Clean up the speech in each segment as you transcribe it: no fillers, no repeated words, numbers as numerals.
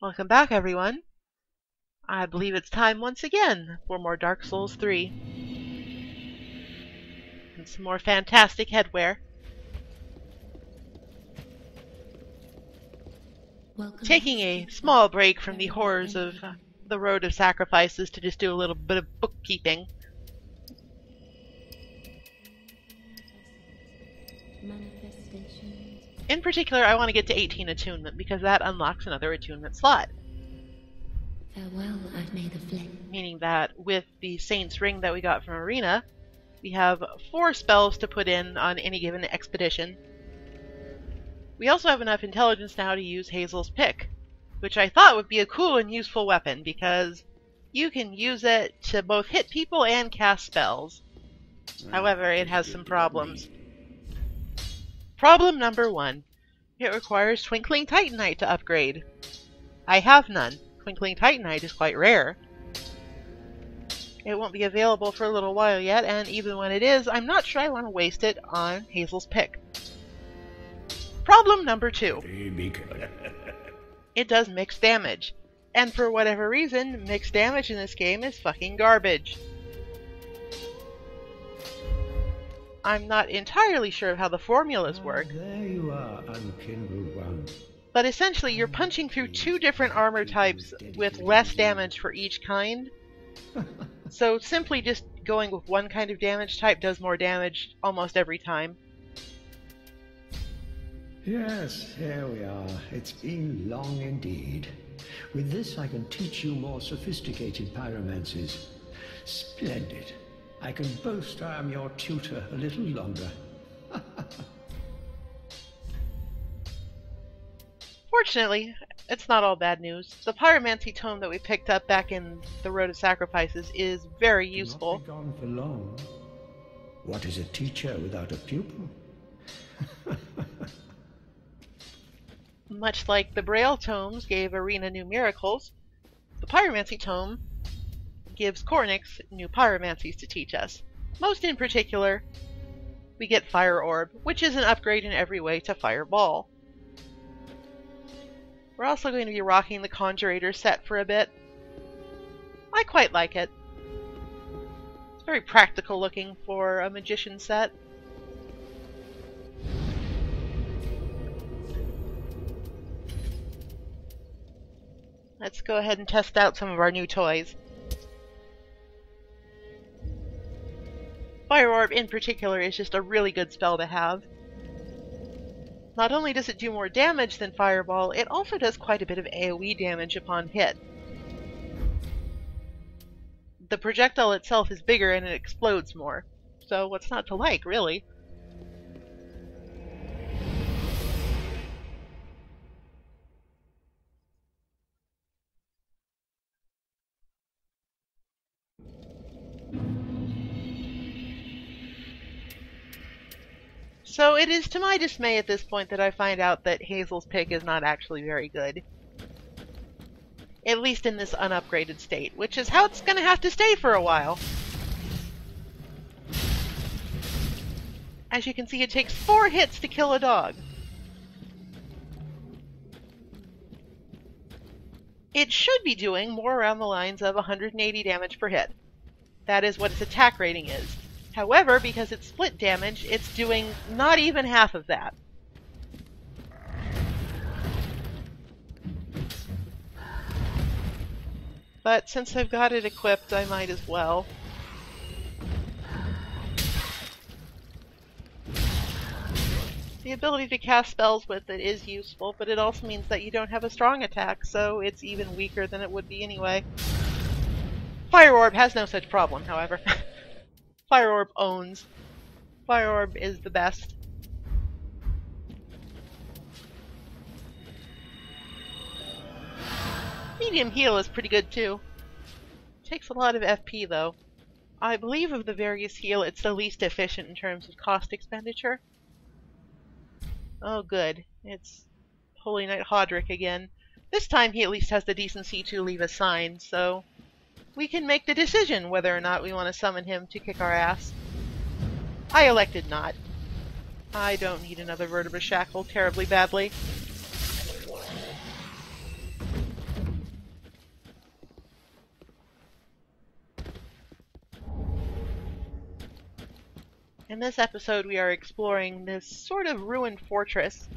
Welcome back, everyone. I believe it's time once again for more Dark Souls 3. And some more fantastic headwear. Taking a small break from the horrors of the Road of Sacrifices to just do a little bit of bookkeeping. In particular, I want to get to 18 attunement because that unlocks another attunement slot. Farewell, I've made a flame. Meaning that with the Saint's Ring that we got from Arena, we have 4 spells to put in on any given expedition. We also have enough intelligence now to use Hazel's Pick, which I thought would be a cool and useful weapon because you can use it to both hit people and cast spells. However, it has some problems. Problem number 1. It requires Twinkling Titanite to upgrade. I have none. Twinkling Titanite is quite rare. It won't be available for a little while yet, and even when it is, I'm not sure I want to waste it on Hazel's Pick. Problem number 2. It does mixed damage. And for whatever reason, mixed damage in this game is fucking garbage. I'm not entirely sure of how the formulas work. There you are, unkindled one. But essentially, you're punching through 2 different armor types with less damage for each kind. So simply just going with one kind of damage type does more damage almost every time. Yes, here we are. It's been long indeed. With this I can teach you more sophisticated pyromancies. Splendid. I can boast I am your tutor a little longer. Fortunately, it's not all bad news. The pyromancy tome that we picked up back in the Road of Sacrifices is very useful. Not be gone for long. What is a teacher without a pupil? Much like the Braille tomes gave Arena new miracles, the pyromancy tome gives Cornix new pyromancies to teach us. Most in particular, we get Fire Orb, which is an upgrade in every way to Fireball. We're also going to be rocking the Conjurator set for a bit. I quite like it. It's very practical looking for a magician set. Let's go ahead and test out some of our new toys. Fire Orb in particular is just a really good spell to have. Not only does it do more damage than Fireball, it also does quite a bit of AoE damage upon hit. The projectile itself is bigger and it explodes more, so what's not to like, really? So it is to my dismay at this point that I find out that Hazel's Pick is not actually very good. At least in this unupgraded state, which is how it's going to have to stay for a while. As you can see, it takes 4 hits to kill a dog. It should be doing more around the lines of 180 damage per hit. That is what its attack rating is. However, because it's split damage, it's doing not even half of that. But since I've got it equipped, I might as well. The ability to cast spells with it is useful, but it also means that you don't have a strong attack, so it's even weaker than it would be anyway. Fire Orb has no such problem, however. Fire Orb owns. Fire Orb is the best. Medium heal is pretty good too. Takes a lot of FP though. I believe of the various heal, it's the least efficient in terms of cost expenditure. Oh good, it's Holy Knight Hodrick again. This time he at least has the decency to leave a sign, so we can make the decision whether or not we want to summon him to kick our ass. I elected not. I don't need another vertebra shackle terribly badly. In this episode, we are exploring this sort of ruined fortress,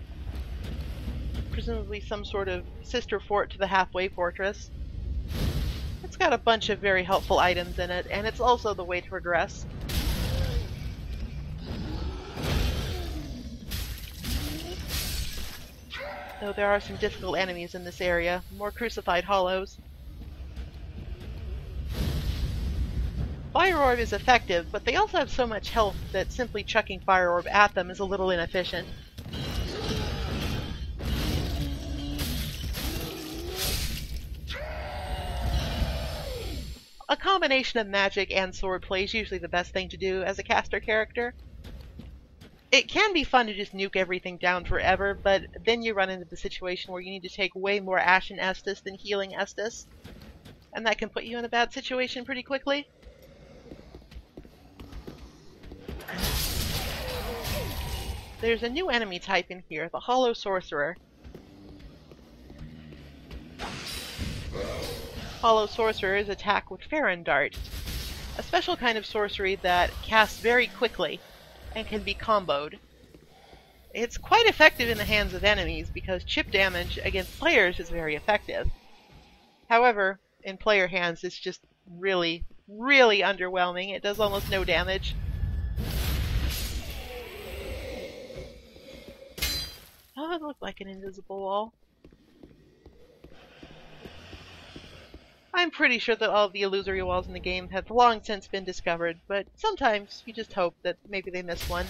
presumably some sort of sister fort to the halfway fortress. It's got a bunch of very helpful items in it, and it's also the way to progress. Though there are some difficult enemies in this area, more crucified hollows. Fire Orb is effective, but they also have so much health that simply chucking Fire Orb at them is a little inefficient. A combination of magic and sword play is usually the best thing to do as a caster character. It can be fun to just nuke everything down forever, but then you run into the situation where you need to take way more Ashen Estus than Healing Estus, and that can put you in a bad situation pretty quickly. There's a new enemy type in here, the Hollow Sorcerer. Hollow Sorcerers attack with Farron Dart, a special kind of sorcery that casts very quickly and can be comboed. It's quite effective in the hands of enemies because chip damage against players is very effective. However, in player hands it's just really, really underwhelming. It does almost no damage. Oh, it looked like an invisible wall. I'm pretty sure that all of the illusory walls in the game have long since been discovered, but sometimes you just hope that maybe they missed one.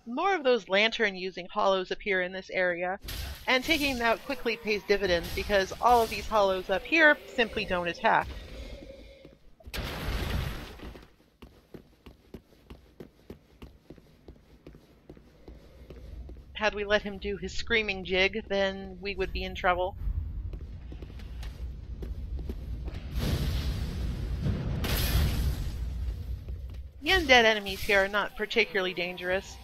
More of those lantern-using hollows appear in this area, and taking them out quickly pays dividends because all of these hollows up here simply don't attack. Had we let him do his screaming jig, then we would be in trouble. The undead enemies here are not particularly dangerous.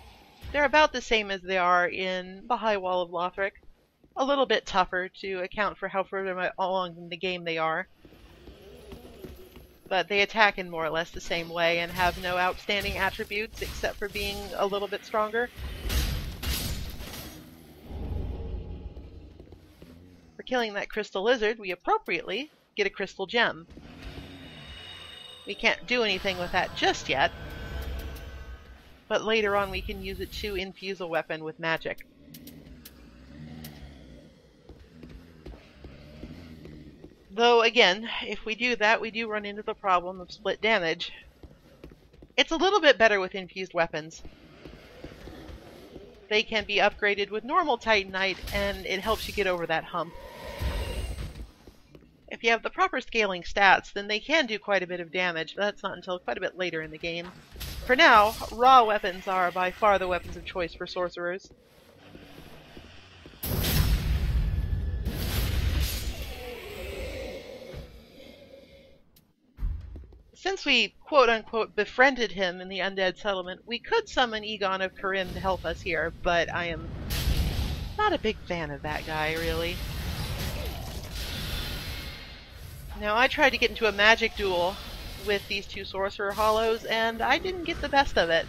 They're about the same as they are in the High Wall of Lothric. A little bit tougher to account for how further along in the game they are. But they attack in more or less the same way and have no outstanding attributes except for being a little bit stronger. For killing that crystal lizard, we appropriately get a crystal gem. We can't do anything with that just yet, but later on we can use it to infuse a weapon with magic. Though again, if we do that, we do run into the problem of split damage. It's a little bit better with infused weapons. They can be upgraded with normal Titanite, and it helps you get over that hump. If you have the proper scaling stats, then they can do quite a bit of damage, but that's not until quite a bit later in the game. For now, raw weapons are by far the weapons of choice for sorcerers. Since we quote-unquote befriended him in the undead settlement, we could summon Egon of Karim to help us here, but I am not a big fan of that guy, really. Now, I tried to get into a magic duel with these two sorcerer hollows, and I didn't get the best of it.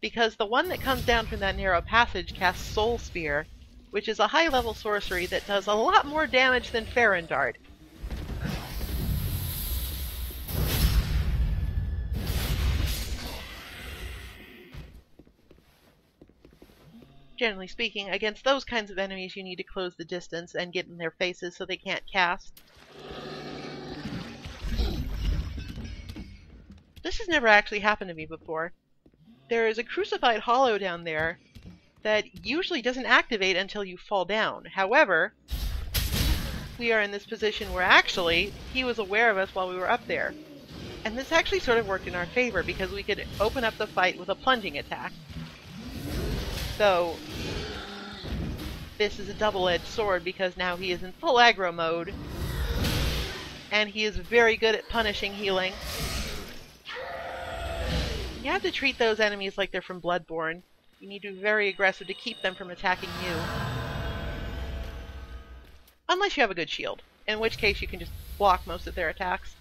Because the one that comes down from that narrow passage casts Soul Spear, which is a high-level sorcery that does a lot more damage than Farron Dart. Generally speaking, against those kinds of enemies you need to close the distance and get in their faces so they can't cast. This has never actually happened to me before. There is a crucified hollow down there that usually doesn't activate until you fall down. However, we are in this position where actually he was aware of us while we were up there. And this actually sort of worked in our favor because we could open up the fight with a plunging attack. So, this is a double-edged sword because now he is in full aggro mode. And he is very good at punishing healing. You have to treat those enemies like they're from Bloodborne. You need to be very aggressive to keep them from attacking you. Unless you have a good shield. in which case you can just block most of their attacks.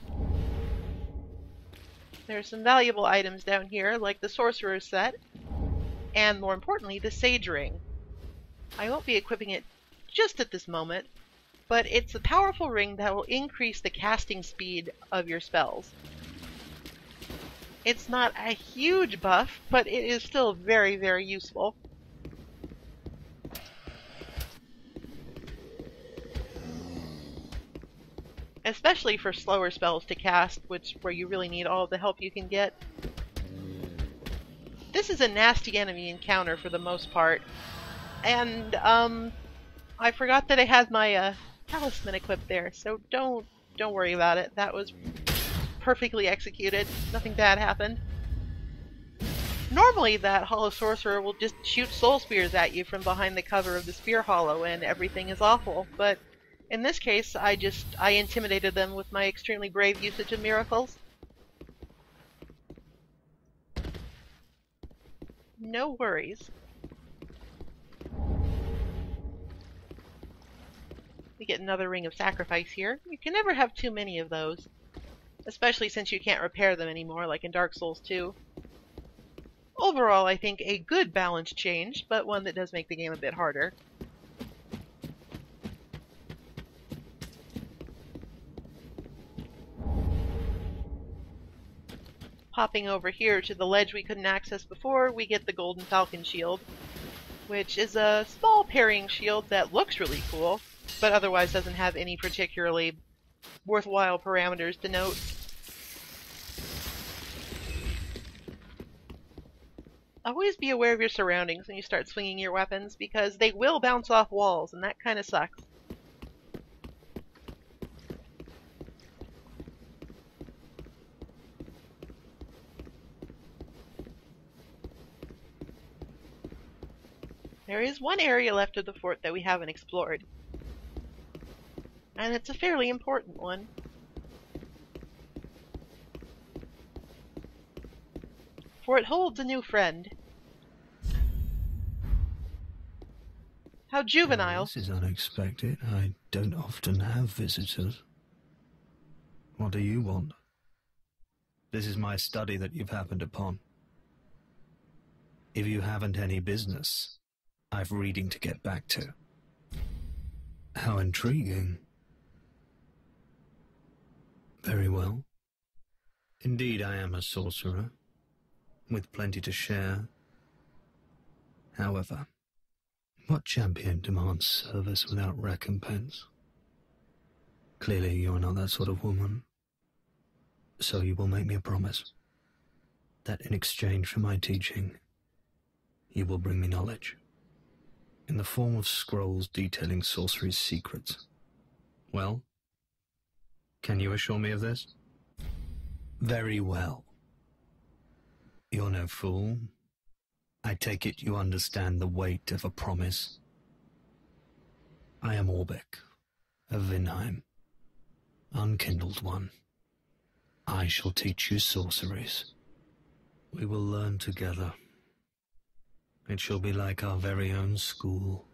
There's some valuable items down here, like the Sorcerer's Set, and more importantly, the Sage Ring. I won't be equipping it just at this moment, but it's a powerful ring that will increase the casting speed of your spells. It's not a huge buff, but it is still very, very useful. Especially for slower spells to cast, where you really need all the help you can get. This is a nasty enemy encounter for the most part. And, I forgot that I had my, talisman equipped there, so don't worry about it. That was perfectly executed. Nothing bad happened. Normally that Hollow Sorcerer will just shoot soul spears at you from behind the cover of the Spear Hollow and everything is awful, but in this case I intimidated them with my extremely brave usage of miracles. No worries. We get another Ring of Sacrifice here. You can never have too many of those, especially since you can't repair them anymore like in Dark Souls 2. Overall, I think a good balanced change, but one that does make the game a bit harder. Popping over here to the ledge we couldn't access before, we get the Golden Falcon Shield, which is a small parrying shield that looks really cool, but otherwise doesn't have any particularly worthwhile parameters to note. Always be aware of your surroundings when you start swinging your weapons, because they will bounce off walls, and that kind of sucks. There is one area left of the fort that we haven't explored, and it's a fairly important one. For it holds a new friend. How juvenile. This is unexpected. I don't often have visitors. What do you want? This is my study that you've happened upon. If you haven't any business, I've reading to get back to. How intriguing. Very well. Indeed, I am a sorcerer, with plenty to share. However, what champion demands service without recompense? Clearly, you're not that sort of woman. So you will make me a promise that in exchange for my teaching, you will bring me knowledge in the form of scrolls detailing sorcery's secrets. Well, can you assure me of this? Very well. You're no fool. I take it you understand the weight of a promise. I am Orbeck, of Vinheim, unkindled one. I shall teach you sorceries. We will learn together. It shall be like our very own school.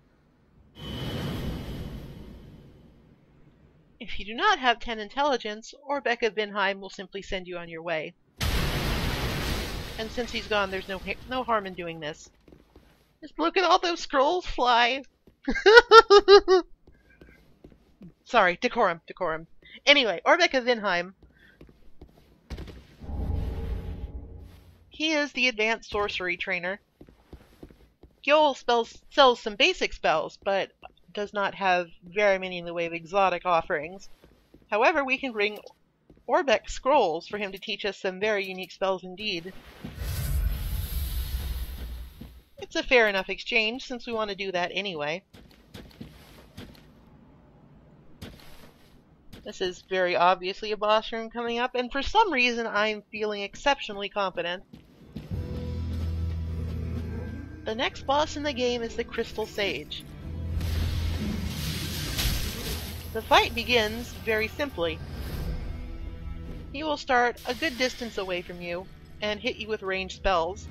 If you do not have 10 intelligence, Orbeck of Vinheim will simply send you on your way. And since he's gone, there's no harm in doing this. Just look at all those scrolls fly! Sorry, decorum. Anyway, Orbeck of Vinheim. He is the advanced sorcery trainer. Gyoll sells some basic spells, but does not have very many in the way of exotic offerings. However, we can bring Orbeck scrolls for him to teach us some very unique spells indeed. It's a fair enough exchange, since we want to do that anyway. This is very obviously a boss room coming up, and for some reason I'm feeling exceptionally confident. The next boss in the game is the Crystal Sage. The fight begins very simply. He will start a good distance away from you and hit you with ranged spells.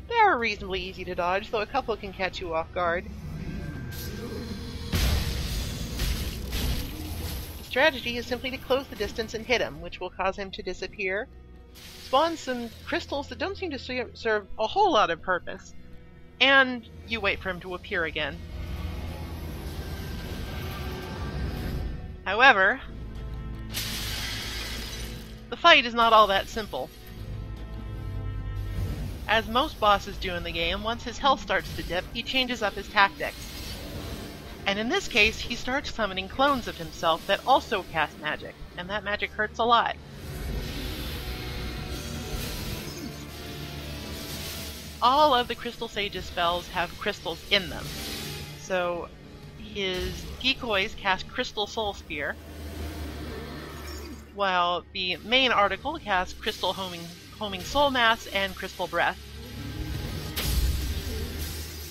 They are reasonably easy to dodge, though a couple can catch you off guard. strategy is simply to close the distance and hit him, which will cause him to disappear, spawn some crystals that don't seem to serve a whole lot of purpose, and you wait for him to appear again. However, the fight is not all that simple. As most bosses do in the game, once his health starts to dip, he changes up his tactics. And in this case, he starts summoning clones of himself that also cast magic, and that magic hurts a lot. All of the Crystal Sage's spells have crystals in them. So his decoys cast Crystal Soul Spear, while the main article casts Crystal Homing Soul Mass and Crystal Breath.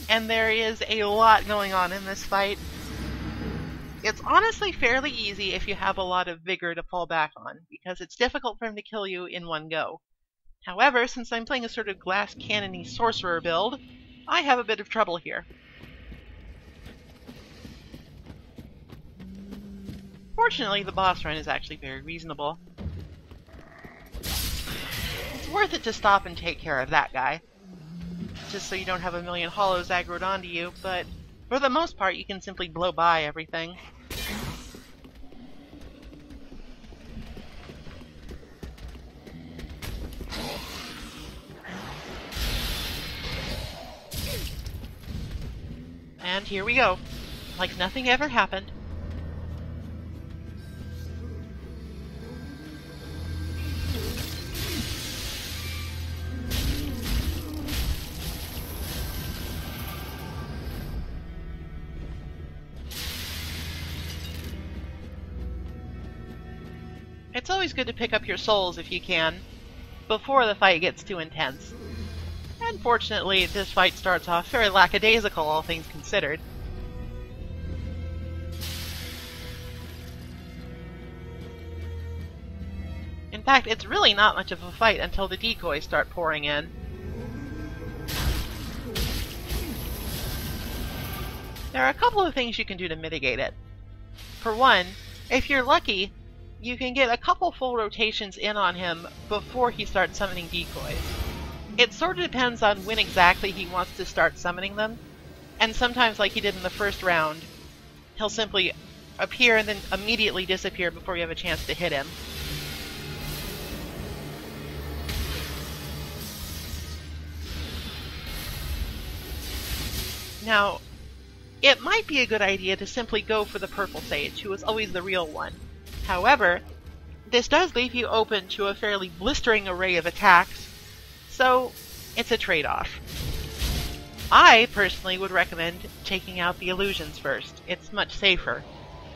And there is a lot going on in this fight. It's honestly fairly easy if you have a lot of vigor to fall back on, because it's difficult for him to kill you in one go. However, since I'm playing a sort of glass cannon-y sorcerer build, I have a bit of trouble here. Fortunately, the boss run is actually very reasonable. It's worth it to stop and take care of that guy, just so you don't have a million hollows aggroed onto you, but for the most part you can simply blow by everything. And here we go, like nothing ever happened. It's always good to pick up your souls if you can, before the fight gets too intense. And fortunately, this fight starts off very lackadaisical, all things considered. In fact, it's really not much of a fight until the decoys start pouring in. There are a couple of things you can do to mitigate it. For one, if you're lucky, you can get a couple full rotations in on him before he starts summoning decoys. It sort of depends on when exactly he wants to start summoning them, and sometimes, like he did in the first round, he'll simply appear and then immediately disappear before you have a chance to hit him. Now, it might be a good idea to simply go for the Purple Sage, who is always the real one. However, this does leave you open to a fairly blistering array of attacks, so it's a trade-off. I personally would recommend taking out the illusions first. It's much safer.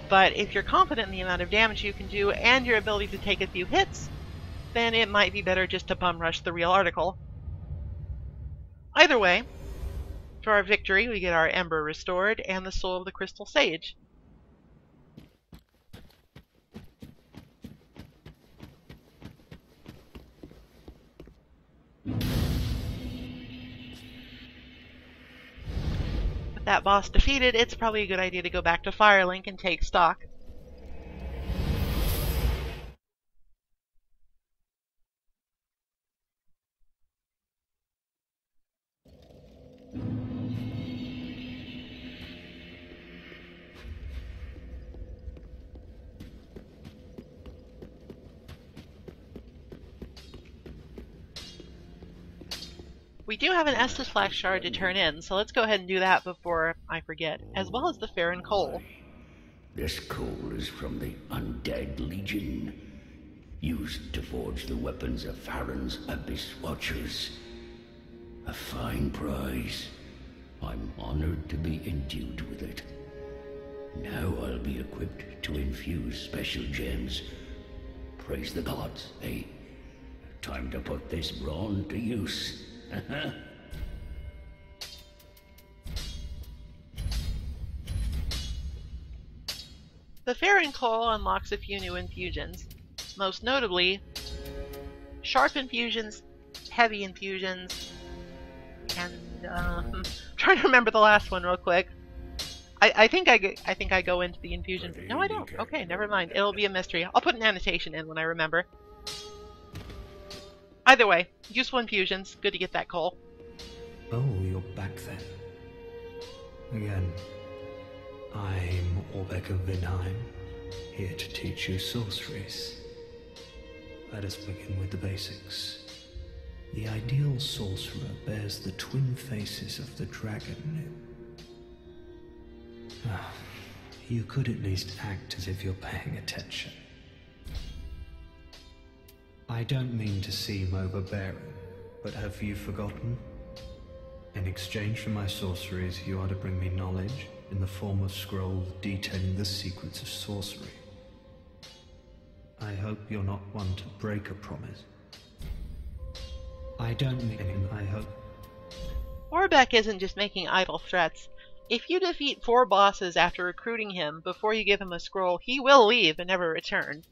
But if you're confident in the amount of damage you can do and your ability to take a few hits, then it might be better just to bum rush the real article. Either way, for our victory we get our Ember restored and the soul of the Crystal Sage. With that boss defeated, it's probably a good idea to go back to Firelink and take stock. We do have an Estus Flash shard to turn in, so let's go ahead and do that before I forget, as well as the Farron coal. This coal is from the Undead Legion, used to forge the weapons of Farron's Abyss Watchers. A fine prize. I'm honored to be endued with it. Now I'll be equipped to infuse special gems. Praise the gods, eh? Time to put this brawn to use. The Farron coal unlocks a few new infusions, most notably sharp infusions, heavy infusions, and I'm trying to remember the last one real quick. I think I go into the infusion. No, I don't. Okay, never mind. It'll be a mystery. I'll put an annotation in when I remember. Either way, useful infusions. Good to get that coal. Oh, you're back then. Again, I'm Orbeck of Vinheim, here to teach you sorceries. Let us begin with the basics. The ideal sorcerer bears the twin faces of the dragon. You could at least act as if you're paying attention. I don't mean to seem overbearing, but have you forgotten? In exchange for my sorceries, you are to bring me knowledge in the form of scrolls detailing the secrets of sorcery. I hope you're not one to break a promise. I don't mean I hope. Orbeck isn't just making idle threats. If you defeat 4 bosses after recruiting him before you give him a scroll, he will leave and never return.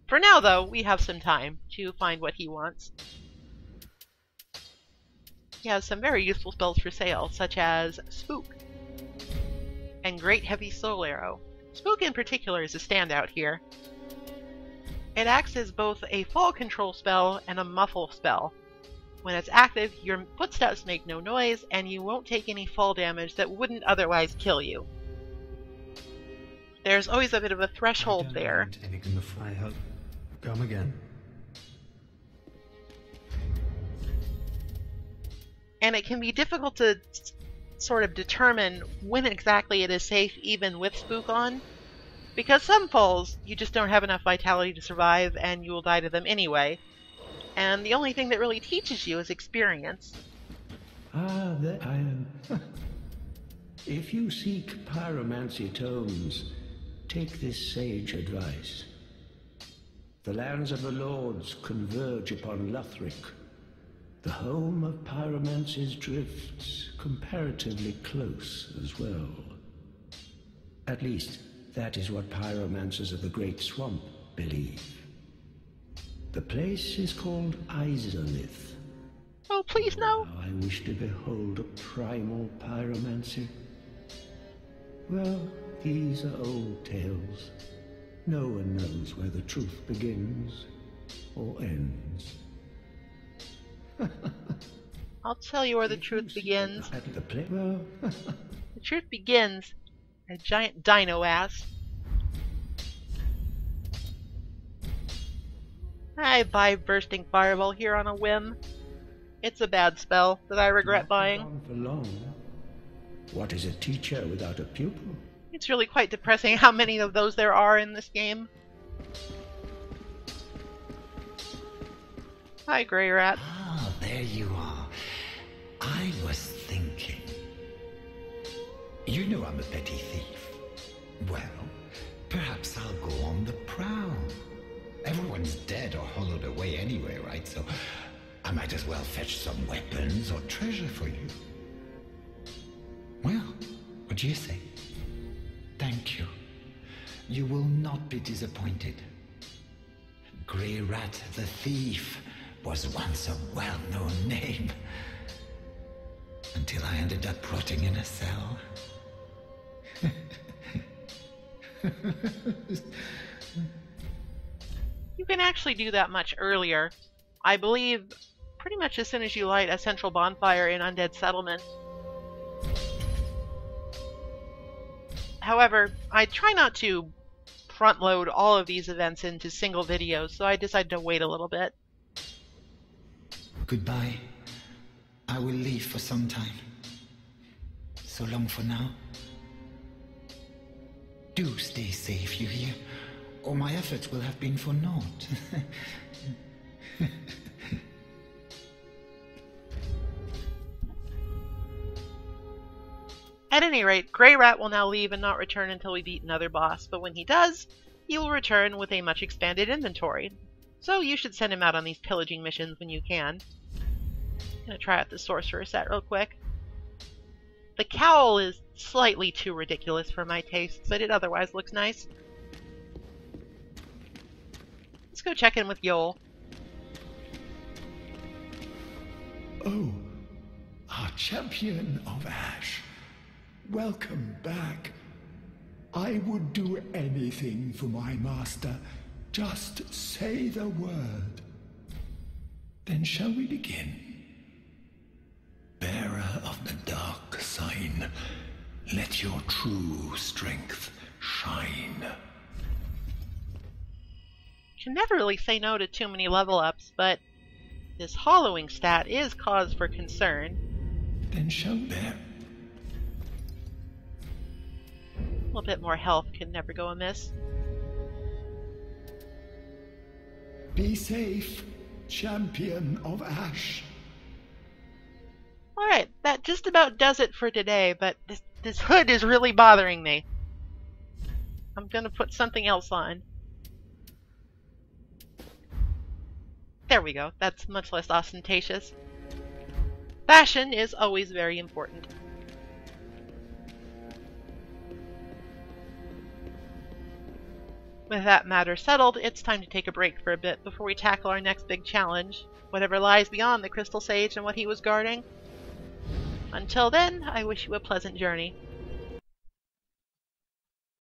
For now, though, we have some time to find what he wants. He has some very useful spells for sale, such as Spook and Great Heavy Soul Arrow. Spook in particular is a standout here. It acts as both a fall control spell and a muffle spell. When it's active, your footsteps make no noise, and you won't take any fall damage that wouldn't otherwise kill you. There's always a bit of a threshold there. I hope. Come again. And it can be difficult to sort of determine when exactly it is safe even with Spook on. Because some falls, you just don't have enough vitality to survive, and you will die to them anyway. And the only thing that really teaches you is experience. Ah, there I am. If you seek pyromancy tomes, take this sage advice. The lands of the lords converge upon Lothric. The home of pyromancy's drifts comparatively close as well. At least, that is what pyromancers of the Great Swamp believe. The place is called Izalith. Oh, please no! How I wish to behold a primal pyromancer. Well, these are old tales. No one knows where the truth begins or ends. I'll tell you where the truth begins. At the play, well, The truth begins at giant dino ass. I buy Bursting Fireball here on a whim. It's a bad spell that I regret buying. not for long. What is a teacher without a pupil? It's really quite depressing how many of those there are in this game. Hi, Grey Rat. Ah, there you are. I was thinking. You know I'm a petty thief. Well, perhaps I'll go on the prowl. Everyone's dead or hollowed away anyway, right? So I might as well fetch some weapons or treasure for you. Well, what do you say? Thank you. You will not be disappointed. Grey Rat the Thief was once a well-known name. Until I ended up rotting in a cell. You can actually do that much earlier. I believe pretty much as soon as you light a central bonfire in Undead Settlement. However, I try not to front-load all of these events into single videos, so I decided to wait a little bit. Goodbye. I will leave for some time. So long for now. Do stay safe, you hear? Or my efforts will have been for naught. At any rate, Grey Rat will now leave and not return until we beat another boss, but when he does, he will return with a much expanded inventory. So you should send him out on these pillaging missions when you can. I'm gonna try out the sorcerer set real quick. The cowl is slightly too ridiculous for my tastes, but it otherwise looks nice. Let's go check in with Yoel. Oh, our champion of Ash. Welcome back. I would do anything for my master. Just say the word. Then shall we begin? Bearer of the dark sign, let your true strength shine. Can never really say no to too many level ups, but this hollowing stat is cause for concern. Then shall bear. A little bit more health can never go amiss. Be safe, champion of Ash. Alright, that just about does it for today, but this hood is really bothering me. I'm gonna put something else on. There we go, that's much less ostentatious. Fashion is always very important. With that matter settled, it's time to take a break for a bit before we tackle our next big challenge, whatever lies beyond the Crystal Sage and what he was guarding. Until then, I wish you a pleasant journey.